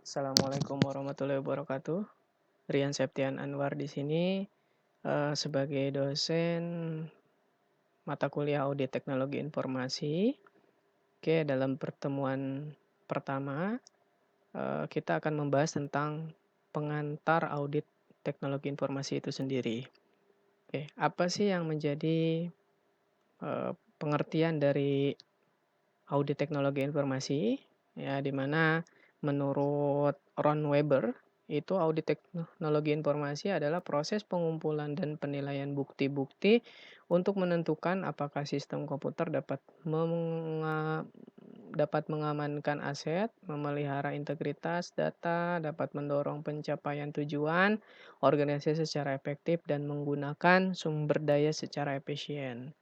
Assalamualaikum warahmatullahi wabarakatuh. Rian Septian Anwar di sini, sebagai dosen mata kuliah Audit Teknologi Informasi. Oke, dalam pertemuan pertama, kita akan membahas tentang pengantar audit teknologi informasi itu sendiri. Oke, apa sih yang menjadi, pengertian dari audit teknologi informasi? Ya, di mana menurut Ron Weber, itu audit teknologi informasi adalah proses pengumpulan dan penilaian bukti-bukti untuk menentukan apakah sistem komputer dapat mengamankan aset, memelihara integritas data, dapat mendorong pencapaian tujuan organisasi secara efektif, dan menggunakan sumber daya secara efisien.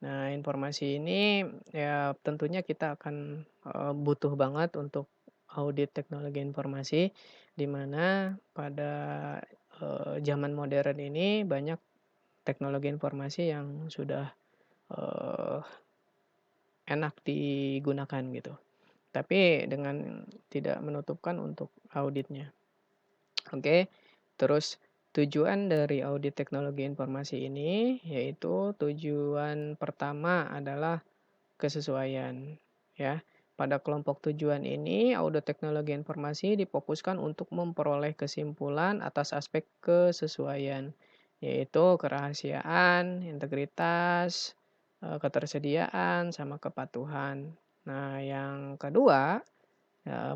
Nah, informasi ini ya tentunya kita akan, butuh banget untuk audit teknologi informasi, di mana pada, zaman modern ini banyak teknologi informasi yang sudah, eee, enak digunakan gitu. Tapi dengan tidak menutupkan untuk auditnya. Oke, terus tujuan dari audit teknologi informasi ini, yaitu tujuan pertama adalah kesesuaian, ya. Pada kelompok tujuan ini, audit teknologi informasi difokuskan untuk memperoleh kesimpulan atas aspek kesesuaian, yaitu kerahasiaan, integritas, ketersediaan, sama kepatuhan. Nah, yang kedua,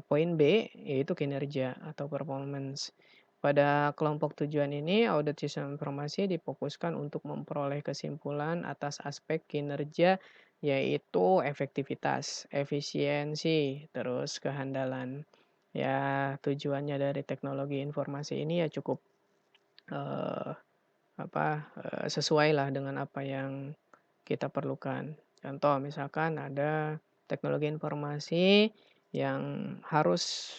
poin B, yaitu kinerja atau performance. Pada kelompok tujuan ini, audit sistem informasi difokuskan untuk memperoleh kesimpulan atas aspek kinerja, yaitu efektivitas, efisiensi, terus kehandalan. Ya, tujuannya dari teknologi informasi ini ya cukup eh, sesuai lah dengan apa yang kita perlukan. Contoh misalkan ada teknologi informasi yang harus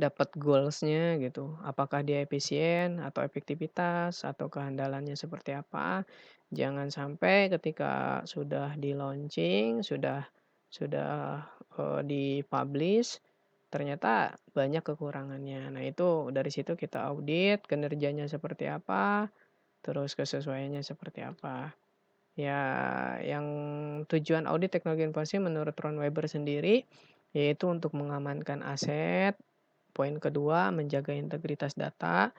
dapat goals-nya gitu, apakah dia efisien atau efektivitas atau kehandalannya seperti apa. Jangan sampai ketika sudah di-launching, sudah, di-publish, ternyata banyak kekurangannya. Nah, itu dari situ kita audit kinerjanya seperti apa, terus kesesuaiannya seperti apa. Ya, yang tujuan audit teknologi informasi menurut Ron Weber sendiri, yaitu untuk mengamankan aset. Poin kedua, menjaga integritas data.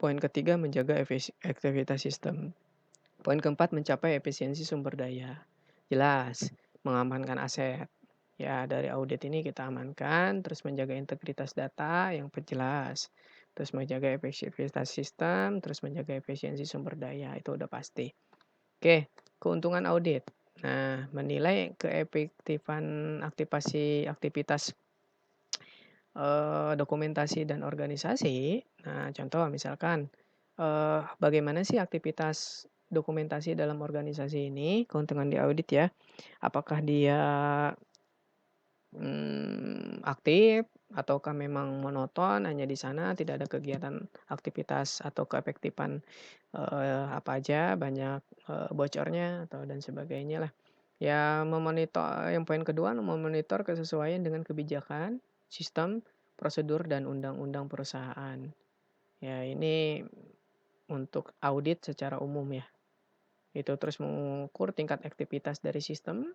Poin ketiga, menjaga efektivitas sistem. Poin keempat, mencapai efisiensi sumber daya. Jelas, mengamankan aset. Ya, dari audit ini kita amankan, terus menjaga integritas data yang jelas. Terus menjaga efektivitas sistem, terus menjaga efisiensi sumber daya, itu udah pasti. Oke, keuntungan audit. Nah, menilai keefektifan aktivitas dokumentasi dan organisasi. Nah, contoh misalkan, bagaimana sih aktivitas dokumentasi dalam organisasi ini, keuntungan di audit ya. Apakah dia, aktif ataukah memang monoton, hanya di sana tidak ada kegiatan aktivitas atau keefektifan, apa aja, banyak, bocornya atau dan sebagainya lah. Ya memonitor yang poin kedua, memonitor kesesuaian dengan kebijakan, sistem, prosedur, dan undang-undang perusahaan. Ya ini untuk audit secara umum ya. Itu terus mengukur tingkat aktivitas dari sistem,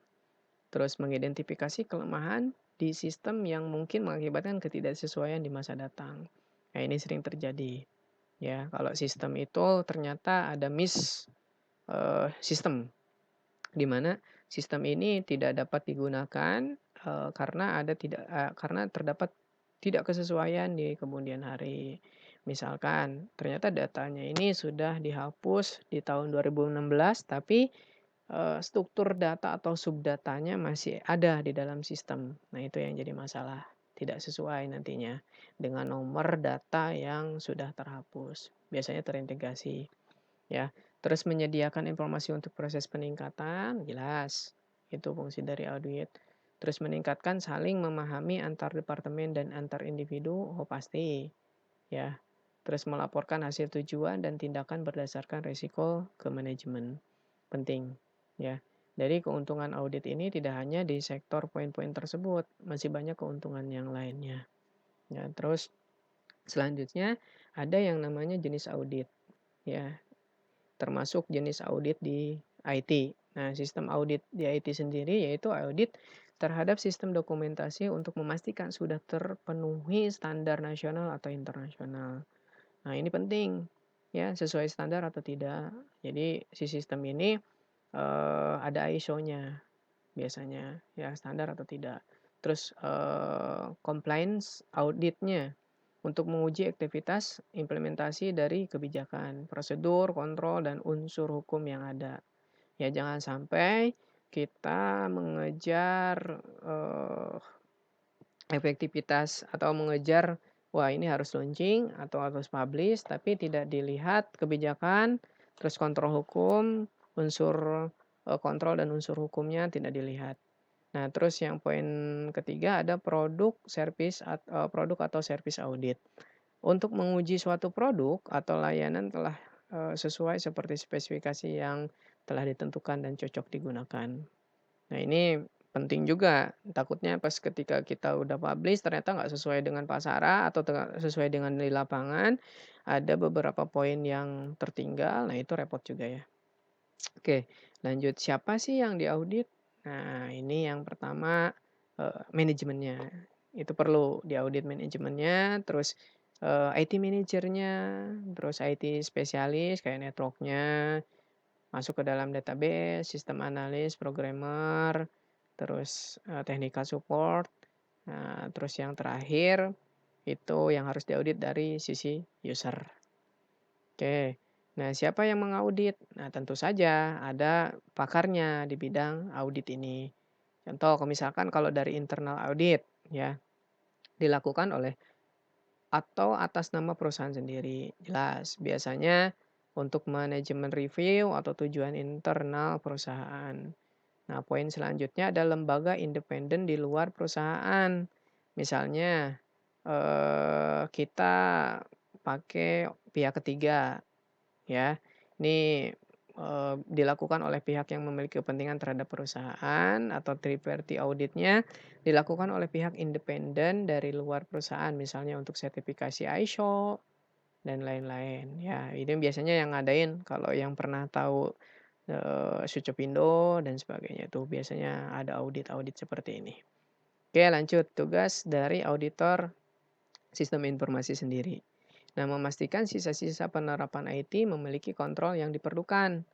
terus mengidentifikasi kelemahan di sistem yang mungkin mengakibatkan ketidaksesuaian di masa datang. Nah, ini sering terjadi. Ya, kalau sistem itu ternyata ada sistem, di mana sistem ini tidak dapat digunakan, karena terdapat tidak kesesuaian di kemudian hari. Misalkan ternyata datanya ini sudah dihapus di tahun 2016, tapi, struktur data atau subdatanya masih ada di dalam sistem. Nah, itu yang jadi masalah, tidak sesuai nantinya dengan nomor data yang sudah terhapus, biasanya terintegrasi. Ya, terus menyediakan informasi untuk proses peningkatan, jelas, itu fungsi dari audit. Terus meningkatkan saling memahami antar departemen dan antar individu, oh pasti, ya. Terus melaporkan hasil tujuan dan tindakan berdasarkan risiko ke manajemen, penting, ya. Dari keuntungan audit ini tidak hanya di sektor poin-poin tersebut, masih banyak keuntungan yang lainnya. Ya, terus selanjutnya ada yang namanya jenis audit, ya, termasuk jenis audit di IT. Nah, sistem audit di IT sendiri yaitu audit terhadap sistem dokumentasi untuk memastikan sudah terpenuhi standar nasional atau internasional. Nah, ini penting ya, sesuai standar atau tidak. Jadi si sistem ini ada ISO-nya biasanya, ya standar atau tidak. Terus compliance auditnya untuk menguji aktivitas implementasi dari kebijakan, prosedur, kontrol, dan unsur hukum yang ada. Ya jangan sampai kita mengejar efektivitas atau mengejar, wah ini harus launching atau harus publish, tapi tidak dilihat kebijakan, terus kontrol hukum, unsur kontrol dan unsur hukumnya tidak dilihat. Nah, terus yang poin ketiga ada produk atau service audit. Untuk menguji suatu produk atau layanan telah sesuai seperti spesifikasi yang telah ditentukan dan cocok digunakan. Nah, ini penting juga. Takutnya pas ketika kita udah publish ternyata nggak sesuai dengan pasara atau sesuai dengan di lapangan, ada beberapa poin yang tertinggal. Nah, itu repot juga ya. Oke, lanjut. Siapa sih yang diaudit? Nah, ini yang pertama manajemennya. Itu perlu diaudit manajemennya, terus IT manajernya, terus IT spesialis kayak networknya, masuk ke dalam database, sistem analis, programmer, terus technical support. Nah, terus yang terakhir itu yang harus diaudit dari sisi user. Oke. Nah, siapa yang mengaudit? Nah, tentu saja ada pakarnya di bidang audit ini. Contoh, misalkan kalau dari internal audit, ya, dilakukan oleh atau atas nama perusahaan sendiri. Jelas, biasanya untuk manajemen review atau tujuan internal perusahaan. Nah, poin selanjutnya ada lembaga independen di luar perusahaan. Misalnya, kita pakai pihak ketiga. Ya, ini dilakukan oleh pihak yang memiliki kepentingan terhadap perusahaan atau third party auditnya dilakukan oleh pihak independen dari luar perusahaan, misalnya untuk sertifikasi ISO dan lain-lain. Ya, ini biasanya yang ngadain kalau yang pernah tahu Sucopindo dan sebagainya itu biasanya ada audit-audit seperti ini. Oke, lanjut. Tugas dari auditor sistem informasi sendiri. Nah, memastikan sisa-sisa penerapan IT memiliki kontrol yang diperlukan.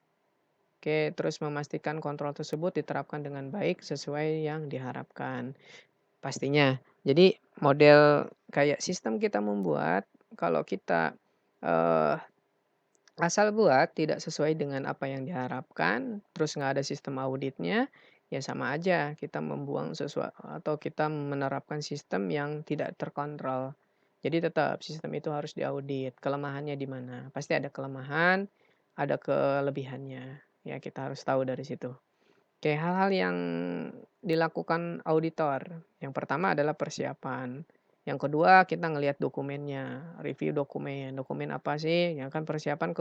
Oke, terus memastikan kontrol tersebut diterapkan dengan baik sesuai yang diharapkan. Pastinya. Jadi model kayak sistem kita membuat, kalau kita eh, asal buat tidak sesuai dengan apa yang diharapkan, terus nggak ada sistem auditnya, ya sama aja kita membuang sesuatu atau kita menerapkan sistem yang tidak terkontrol. Jadi tetap sistem itu harus diaudit, kelemahannya di mana. Pasti ada kelemahan, ada kelebihannya. Ya kita harus tahu dari situ. Oke, hal-hal yang dilakukan auditor. Yang pertama adalah persiapan. Yang kedua kita ngelihat dokumennya, review dokumen. Dokumen apa sih? Yang kan persiapan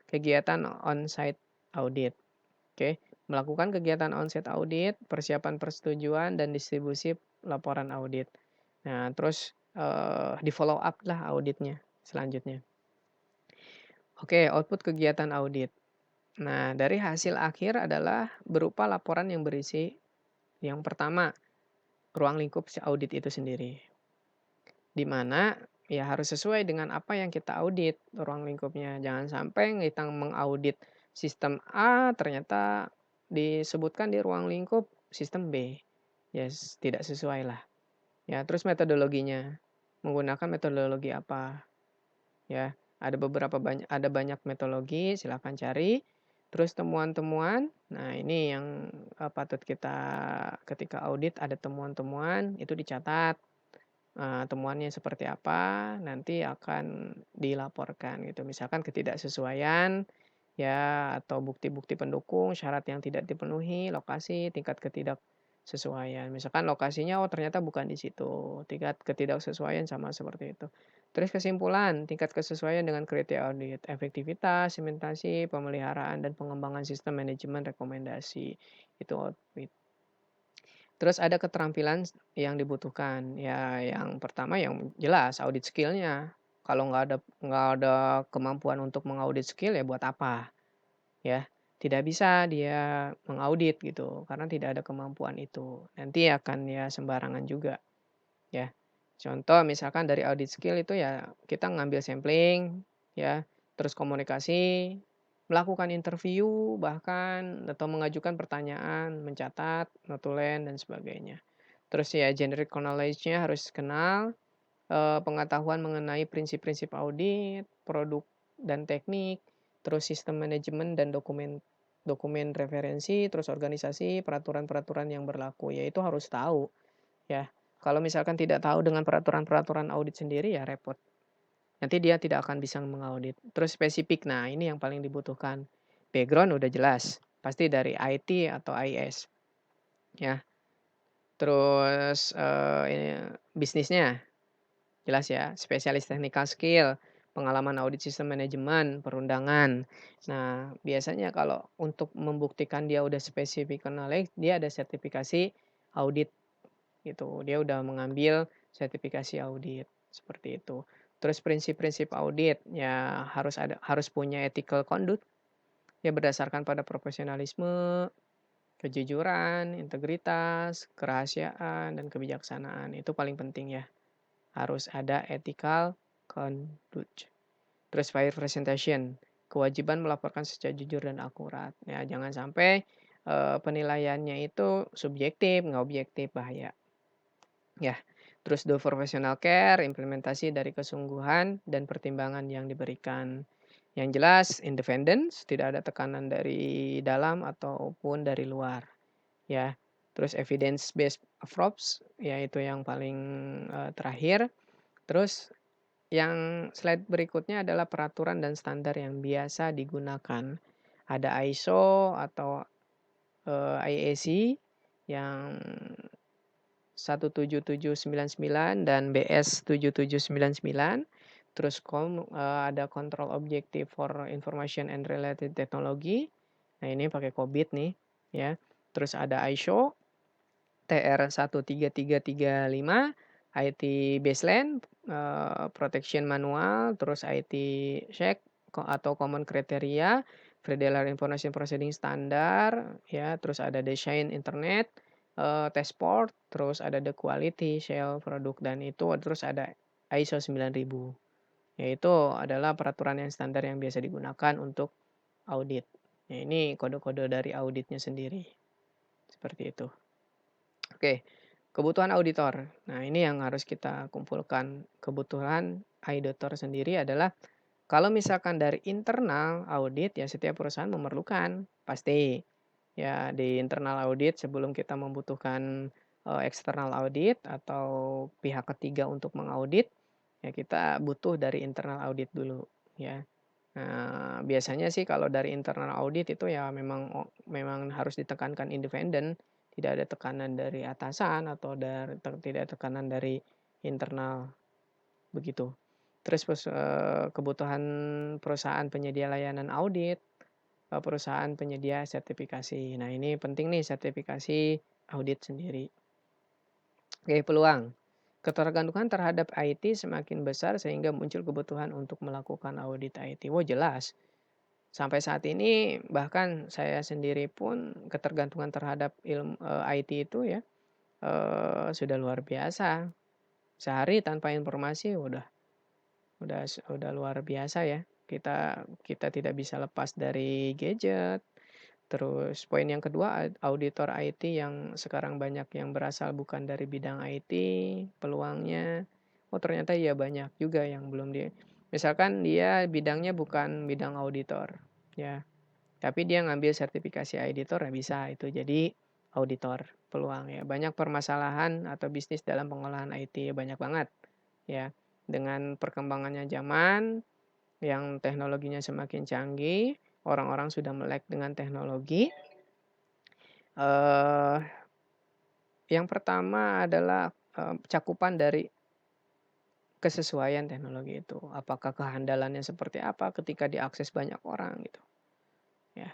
kegiatan on-site audit. Oke, melakukan kegiatan on-site audit, persiapan persetujuan dan distribusi laporan audit. Nah, terus di follow up lah auditnya selanjutnya. Oke, output kegiatan audit. Nah, dari hasil akhir adalah berupa laporan yang berisi yang pertama, ruang lingkup si audit itu sendiri. Di mana ya harus sesuai dengan apa yang kita audit ruang lingkupnya. Jangan sampai kita mengaudit sistem A ternyata disebutkan di ruang lingkup sistem B. Ya tidak sesuai lah. Ya, terus metodologinya. Menggunakan metodologi apa? Ya, ada banyak metodologi, silakan cari. Terus temuan-temuan, nah ini yang patut kita ketika audit ada temuan-temuan itu dicatat. Temuannya seperti apa, nanti akan dilaporkan gitu. Misalkan ketidaksesuaian ya atau bukti-bukti pendukung, syarat yang tidak dipenuhi, lokasi, tingkat ketidaksesuaian. Misalkan lokasinya oh ternyata bukan di situ, tingkat ketidaksesuaian sama seperti itu. Terus kesimpulan, tingkat kesesuaian dengan kriteria audit, efektivitas, segmentasi, pemeliharaan dan pengembangan sistem manajemen rekomendasi. Itu audit. Terus ada keterampilan yang dibutuhkan, ya yang pertama yang jelas audit skill-nya. Kalau nggak ada kemampuan untuk mengaudit skill ya buat apa, ya. Tidak bisa dia mengaudit gitu, karena tidak ada kemampuan itu. Nanti akan ya sembarangan juga, ya. Contoh misalkan dari audit skill itu ya kita ngambil sampling, ya, terus komunikasi, melakukan interview bahkan atau mengajukan pertanyaan, mencatat, notulen dan sebagainya. Terus ya generic knowledge-nya harus kenal, pengetahuan mengenai prinsip-prinsip audit, produk dan teknik, terus sistem manajemen dan dokumen dokumen referensi, terus organisasi, peraturan-peraturan yang berlaku, ya itu harus tahu, ya. Kalau misalkan tidak tahu dengan peraturan-peraturan audit sendiri ya repot. Nanti dia tidak akan bisa mengaudit. Terus spesifik, nah ini yang paling dibutuhkan. Background udah jelas, pasti dari IT atau IS, ya. Terus, ini bisnisnya jelas ya, spesialis technical skill, pengalaman audit sistem manajemen, perundangan. Nah, biasanya kalau untuk membuktikan dia udah spesifik knowledge, dia ada sertifikasi audit gitu. Dia udah mengambil sertifikasi audit, seperti itu. Terus prinsip-prinsip audit, ya harus punya ethical conduct, ya berdasarkan pada profesionalisme, kejujuran, integritas, kerahasiaan, dan kebijaksanaan. Itu paling penting ya. Harus ada ethical conduct. Terus fair presentation, kewajiban melaporkan secara jujur dan akurat. Ya, jangan sampai penilaiannya itu subjektif, nggak objektif, bahaya. Ya, terus do professional care, implementasi dari kesungguhan dan pertimbangan yang diberikan. Yang jelas independence, tidak ada tekanan dari dalam ataupun dari luar, ya. Terus evidence based approach, yaitu yang paling terakhir. Terus yang slide berikutnya adalah peraturan dan standar yang biasa digunakan. Ada ISO atau IEC yang 17799 dan BS 7799. Terus ada control objective for information and related technology. Nah, ini pakai COBIT nih, ya. Terus ada ISO TR 13335, IT baseline, protection manual, terus IT check atau common criteria, Federal Information Processing Standard, ya, terus ada design internet, test port, terus ada the quality shell produk dan itu terus ada ISO 9000. Yaitu adalah peraturan yang standar yang biasa digunakan untuk audit. Ya, ini kode-kode dari auditnya sendiri. Seperti itu. Oke, kebutuhan auditor. Nah, ini yang harus kita kumpulkan. Kebutuhan auditor sendiri adalah kalau misalkan dari internal audit ya setiap perusahaan memerlukan, pasti. Ya di internal audit sebelum kita membutuhkan eksternal audit atau pihak ketiga untuk mengaudit, ya kita butuh dari internal audit dulu, ya. Nah, biasanya sih kalau dari internal audit itu ya memang harus ditekankan independen, tidak ada tekanan dari atasan atau tidak tekanan dari internal, begitu. Terus kebutuhan perusahaan penyedia layanan audit, perusahaan penyedia sertifikasi. Nah, ini penting nih sertifikasi audit sendiri. Oke, peluang. Ketergantungan terhadap IT semakin besar sehingga muncul kebutuhan untuk melakukan audit IT. Wah, jelas. Sampai saat ini bahkan saya sendiri pun ketergantungan terhadap IT itu ya, sudah luar biasa. Sehari tanpa informasi udah luar biasa ya. Kita kita tidak bisa lepas dari gadget. Terus poin yang kedua auditor IT yang sekarang banyak yang berasal bukan dari bidang IT, peluangnya. Oh, ternyata ya banyak juga yang belum misalkan dia bidangnya bukan bidang auditor, ya. Tapi dia ngambil sertifikasi auditor ya bisa itu jadi auditor, peluang ya. Banyak permasalahan atau bisnis dalam pengolahan IT, banyak banget ya. Dengan perkembangannya zaman yang teknologinya semakin canggih, orang-orang sudah melek dengan teknologi. Eh, yang pertama adalah cakupan dari kesesuaian teknologi itu. Apakah kehandalannya seperti apa ketika diakses banyak orang gitu. Ya.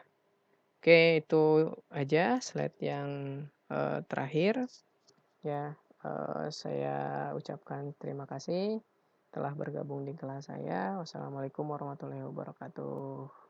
Oke, itu aja slide yang terakhir ya, saya ucapkan terima kasih telah bergabung di kelas saya. Wassalamualaikum warahmatullahi wabarakatuh.